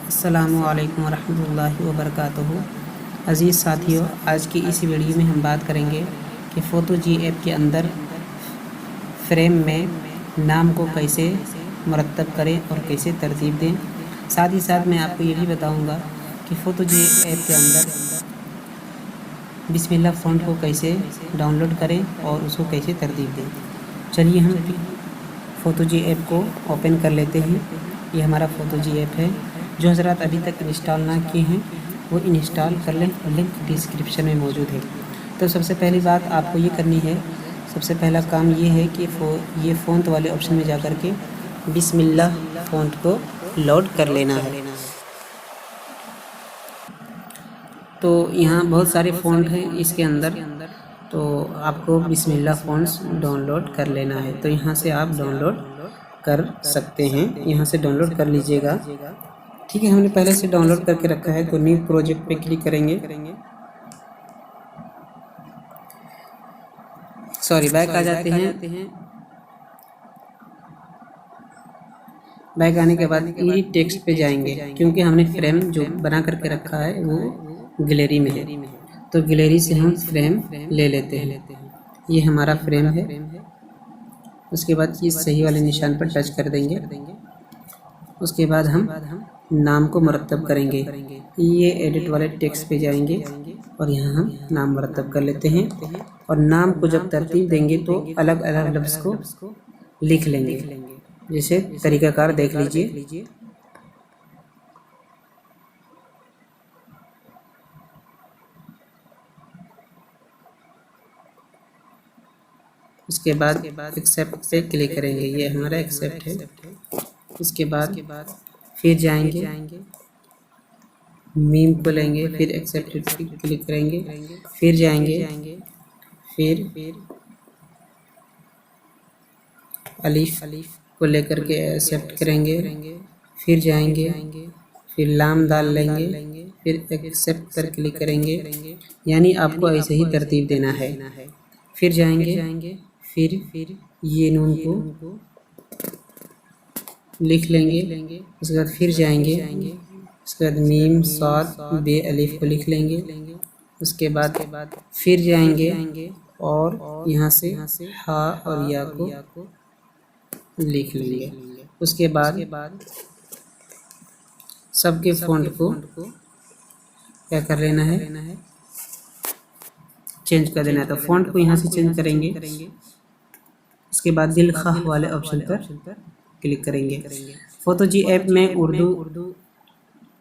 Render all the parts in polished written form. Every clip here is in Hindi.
अस्सलामुअलैकुम वरहमतुल्लाहि वबरकातुहू। अज़ीज़ साथियों, आज की इस वीडियो में हम बात करेंगे कि फ़ोटो जी ऐप के अंदर फ्रेम में नाम को कैसे मुरत्तब करें और कैसे तरतीब दें। साथ ही साथ मैं आपको ये भी बताऊंगा कि फ़ोटो जी ऐप के अंदर बिस्मिल्लाह फ़ॉन्ट को कैसे डाउनलोड करें और उसको कैसे तरतीब दें। चलिए हम फ़ोटो जी ऐप को ओपन कर लेते हैं। ये हमारा फ़ोटो जी ऐप है। जो हज़रात अभी तक इंस्टॉल ना किए हैं वो इंस्टॉल कर लें, लिंक डिस्क्रिप्शन में मौजूद है। तो सबसे पहली बात आपको ये करनी है, सबसे पहला काम ये है कि ये फ़ॉन्ट वाले ऑप्शन में जा कर के बिस्मिल्लाह फ़ॉन्ट को लोड कर लेना है। तो यहाँ बहुत सारे फ़ॉन्ट हैं इसके अंदर, तो आपको बिस्मिल्लाह फ़ॉन्ट्स डाउनलोड कर लेना है। तो यहाँ से आप डाउनलोड कर सकते हैं, यहाँ से डाउनलोड कर लीजिएगा। ठीक है, हमने पहले से डाउनलोड करके रखा है। तो न्यू प्रोजेक्ट पे क्लिक करेंगे। सॉरी, बैक आ जाते हैं। बैक आने के बाद एडिट टेक्स्ट पे जाएंगे, क्योंकि हमने फ्रेम जो बना करके रखा है वो गैलरी में है। तो गैलरी से हम फ्रेम ले लेते हैं। ये हमारा फ्रेम है। उसके बाद ये सही वाले निशान पर टच कर देंगे। उसके बाद हम नाम को मुरत्तब करेंगे। ये एडिट वाले टेक्स्ट पे जाएंगे और यहाँ हम नाम मुरत्तब कर लेते हैं। और नाम को जब तरतीब देंगे तो अलग अलग लफ्ज़ को लिख लेंगे। जैसे तरीक़ाकार देख लीजिए। उसके बाद एक्सेप्ट पे क्लिक करेंगे। ये हमारा एक्सेप्ट है। उसके बाद फिर जाएंगे, मीम को लेंगे, फिर एक्सेप्ट पे क्लिक करेंगे, फिर जाएंगे, फिर अलीफ को लेकर के एक्सेप्ट करेंगे, फिर जाएंगे, फिर लाम डाल लेंगे, फिर एक्सेप्ट पर क्लिक करेंगे। यानी आपको ऐसे ही तरतीब देना है। फिर जाएंगे, फिर ये नून को लिख लेंगे। उसके बाद फिर जाएंगे, उसके बाद मीम साद बे अलीफ को लिख लेंगे। उसके बाद फिर जाएंगे और यहाँ से हा और या को लिख लेंगे। उसके बाद सबके फ़ॉन्ट को क्या कर लेना है, चेंज कर देना है। तो फ़ॉन्ट को यहाँ से चेंज करेंगे। उसके बाद दिल खाह वाले ऑप्शन पर क्लिक करेंगे। फ़ोटो जी ऐप में उर्दू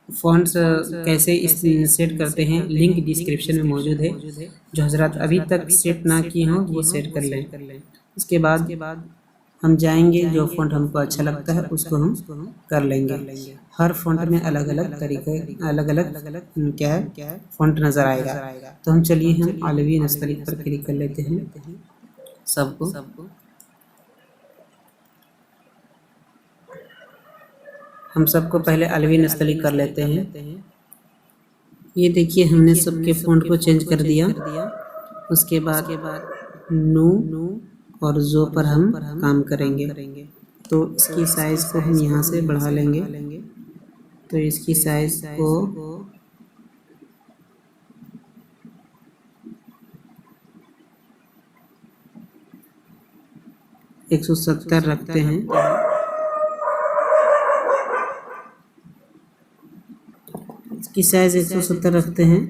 फ़ॉन्ट्स कैसे इस सेट करते हैं, लिंक डिस्क्रिप्शन में मौजूद है। जो हज़रात अभी तक सेट ना किए हों वो सेट कर लें। उसके बाद हम जाएंगे, जो फ़ॉन्ट हमको अच्छा लगता है उसको हम कर लेंगे। हर फ़ॉन्ट में अलग अलग तरीके, अलग अलग क्या है फ़ॉन्ट नज़र आएगा। तो हम चलिए हम अलवी नस्तलिक पर क्लिक कर लेते हैं सबको। हम सबको पहले अलवी नस्तलिक कर लेते हैं। ये देखिए हमने सबके फ़ॉन्ट को चेंज कर दिया। उसके बाद नू और जो पर हम काम करेंगे। तो इसकी साइज़ को हम यहाँ से बढ़ा लेंगे। तो इसकी साइज़ को 170 रखते हैं। इसकी साइज़ 170 रखते हैं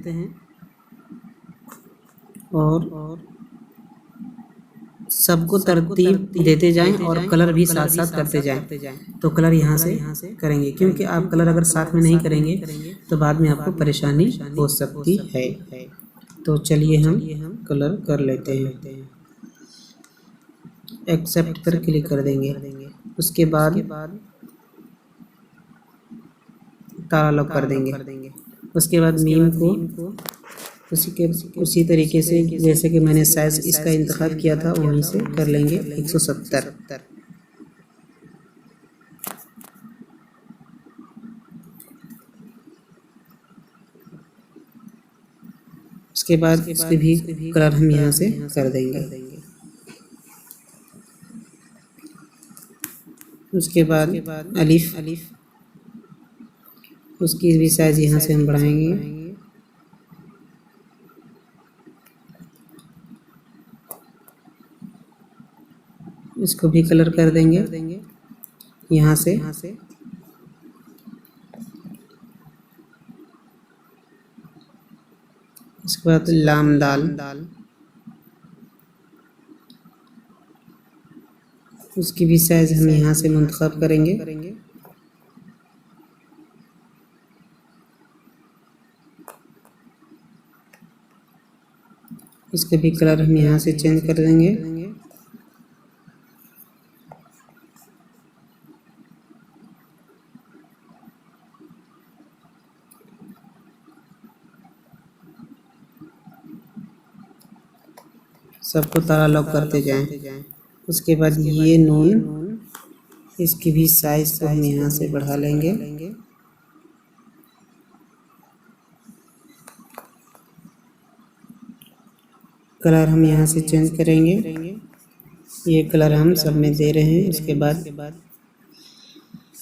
और सबको तरतीब देते जाएं और कलर भी साथ साथ करते जाएं। तो कलर यहाँ से करेंगे, क्योंकि आप कलर अगर साथ में नहीं करेंगे तो बाद में आपको परेशानी हो सकती है। तो चलिए हम कलर कर लेते हैं। एक्सेप्ट पर क्लिक कर देंगे। उसके बाद ताला लॉक कर देंगे। उसके बाद मीम को उसी तरीके से जैसे कि मैंने साइज़ इसका इंतखाब किया था वहीं से कर लेंगे 170। उसके बाद इसके भी कलर हम यहाँ से कर देंगे। उसके बाद अलिफ उसकी भी साइज यहाँ से हम बढ़ाएंगे। इसको भी कलर कर देंगे यहाँ से। इसके बाद लाम दाल, उसकी भी साइज हम यहाँ से मुंतखब करेंगे। इसके भी कलर हम यहाँ से चेंज कर देंगे। सबको ताला लॉक करते जाएं। उसके बाद ये नून, इसकी भी साइज को हम यहाँ से बढ़ा लेंगे। कलर हम यहाँ से चेंज करेंगे। ये कलर हम सब में दे रहे हैं। उसके बाद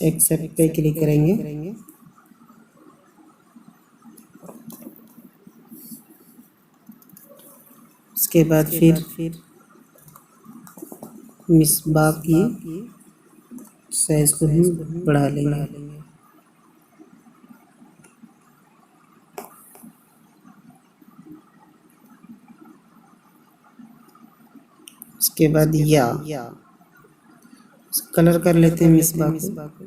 एक्सेप्ट पे क्लिक करेंगे। उसके बाद फिर मिसबा की साइज को हम बढ़ा लेंगे। उसके बाद या कलर कर लेते हैं मिसबा को।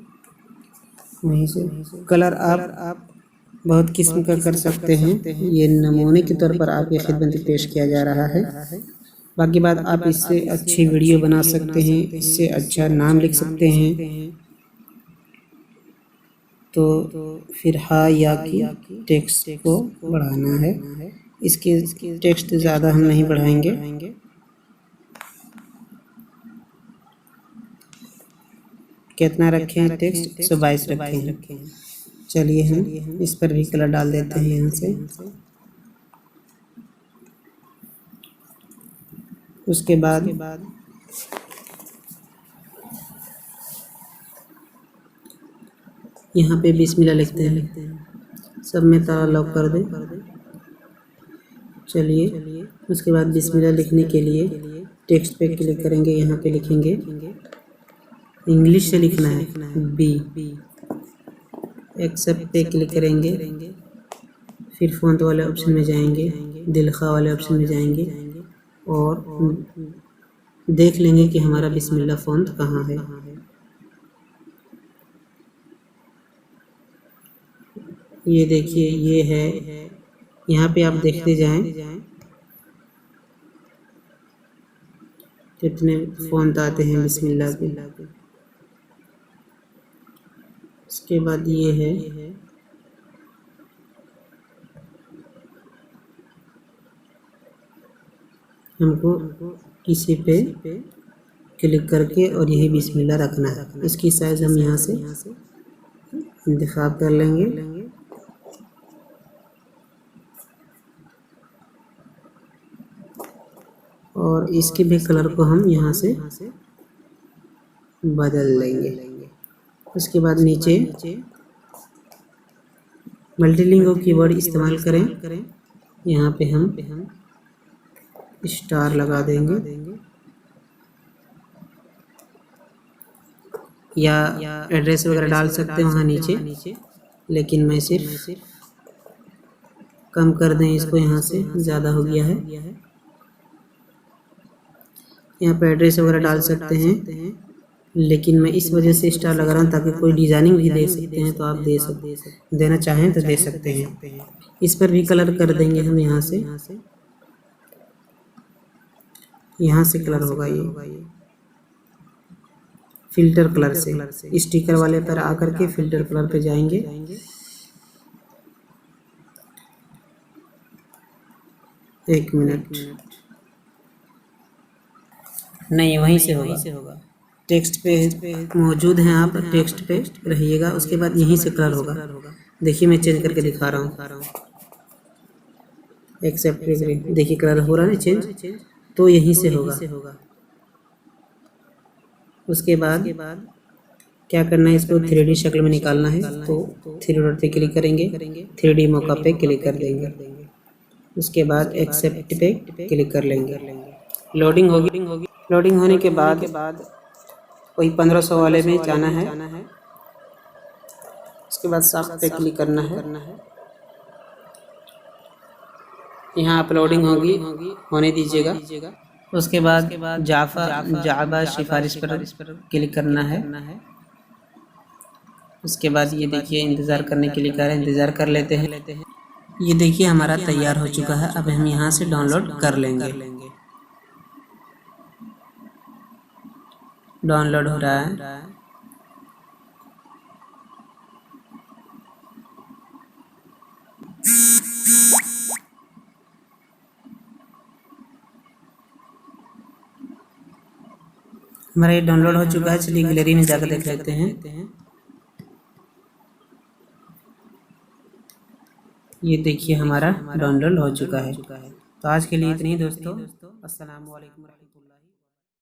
वहीं से कलर आप बहुत किस्म का कर सकते हैं। ये नमूने के तौर पर आपकी खिदमत पेश किया जा रहा है। बाकी बात आप इससे अच्छी वीडियो बना सकते हैं, इससे अच्छा नाम लिख सकते हैं। तो फिर हा या की टेक्स्ट को बढ़ाना है। इसके टेक्स्ट ज़्यादा हम नहीं बढ़ाएंगे। कितना रखे हैं टेक्स्ट? 122 रखे हैं। चलिए हम इस पर भी कलर डाल देते हैं यहाँ से। उसके बाद यहाँ पे बिस्मिल्लाह लिखते हैं। सब में ताला लॉक कर दे। चलिए उसके बाद बिस्मिल्लाह लिखने के लिए टेक्स्ट पे क्लिक करेंगे। यहाँ पे लिखेंगे, इंग्लिश से लिखना है बी। एक्सेप्ट पे क्लिक करेंगे। फिर फ़ॉन्ट वाले ऑप्शन में जाएंगे, दिलखा वाले ऑप्शन में जाएंगे और देख लेंगे कि हमारा बिस्मिल्लाह फ़ॉन्ट कहाँ है। ये देखिए, ये है। यहाँ पे आप देखते जाएं कितने फ़ॉन्ट आते हैं बिस्मिल्लाह के। इसके बाद ये है, हमको किसी पे क्लिक करके और यही बिस्मिल्लाह रखना है। इसकी साइज हम यहाँ से इंतखाब कर लेंगे। और इसके भी कलर को हम यहाँ से बदल लेंगे। उसके बाद नीचे मल्टीलिंगो कीवर्ड इस्तेमाल करें। यहाँ पे हम स्टार लगा देंगे या एड्रेस वगैरह डाल सकते हैं वहाँ नीचे, लेकिन मैं सिर्फ कम कर दें इसको, यहाँ से ज़्यादा हो गया है। यहाँ पे एड्रेस वगैरह डाल सकते हैं, लेकिन मैं इस वजह से स्टार लगा रहा हूँ ताकि कोई डिज़ाइनिंग भी दे सकते हैं तो आप देना चाहें तो दे सकते हैं। इस पर भी कलर कर देंगे हम यहाँ से कलर होगा ये फिल्टर कलर से। स्टिकर वाले पर आकर के फिल्टर कलर पे जाएंगे। एक मिनट, नहीं वहीं से होगा। टेक्स्ट पे मौजूद हैं आप, टेक्स्ट पे रहिएगा। उसके बाद यहीं से कलर होगा। देखिए मैं चेंज करके दिखा रहा हूँ। एक्सेप्ट देखिए कलर हो रहा है ना चेंज, तो यहीं से होगा। उसके बाद क्या करना है, इसको 3D शक्ल में निकालना है तो 3 डॉट पे क्लिक करेंगे, 3D मॉकअप पे क्लिक कर देंगे। उसके बाद एक्सेप्ट पे क्लिक कर लेंगे। लोडिंग होगी। लोडिंग होने के बाद वही 1500 वाले में जाना है। उसके बाद साफ्ट पे क्लिक करना है। यहाँ अपलोडिंग होगी, होने दीजिएगा। उसके बाद जावा सिफारिश पर क्लिक करना है। उसके बाद ये देखिए इंतज़ार करने के लिए कह रहे हैं, इंतज़ार कर लेते हैं। ये देखिए हमारा तैयार हो चुका है। अब हम यहाँ से डाउनलोड कर लेंगे। डाउनलोड हो रहा है। हमारा ये डाउनलोड हो चुका है। चलिए गैलरी में जाकर देख लेते हैं। ये देखिए हमारा डाउनलोड हो चुका है। तो आज के लिए इतनी ही दोस्तों। अस्सलाम वालेकुम।